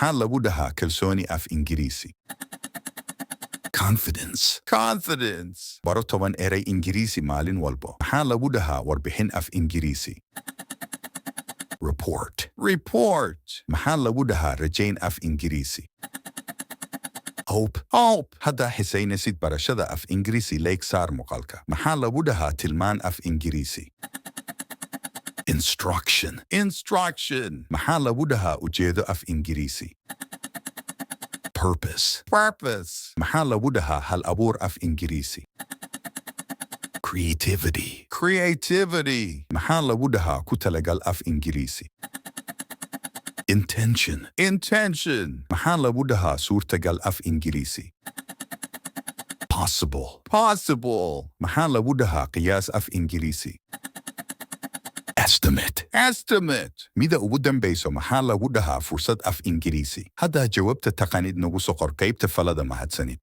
maxaa lagu dhahaa kalsooni af Ingiriisi? Confidence. Baro 10 eray Ingiriisi maalin walbo. Maxaa lagu dhahaa warbixin af Ingiriisi? Report. Maxaa lagu dhahaa rajayn af Ingiriisi? Hope. Haddaa xisaynaysid barashada af Ingiriisi leeg saar muuqaalka. Maxaa lagu dhahaa tilmaan af Ingiriisi? Instruction. Maxaa lagu dhahaa ujeedo af Ingiriisi? Purpose. Maxaa lagu dhahaa hal abuur af Ingiriisi? Creativity. Maxaa lagu dhahaa ku talagal af Ingiriisi? Intention. Maxaa lagu dhahaa suurtagal af Ingiriisi? Possible. Maxaa lagu dhahaa qiyaas af Ingiriisi? Estimate. Mida ugu dambayso maxaa lagu dhahaa fursad af Ingiriisi? Haddaa jawaabta taqaanid nagu soo qor qaybta falada mahadsanid.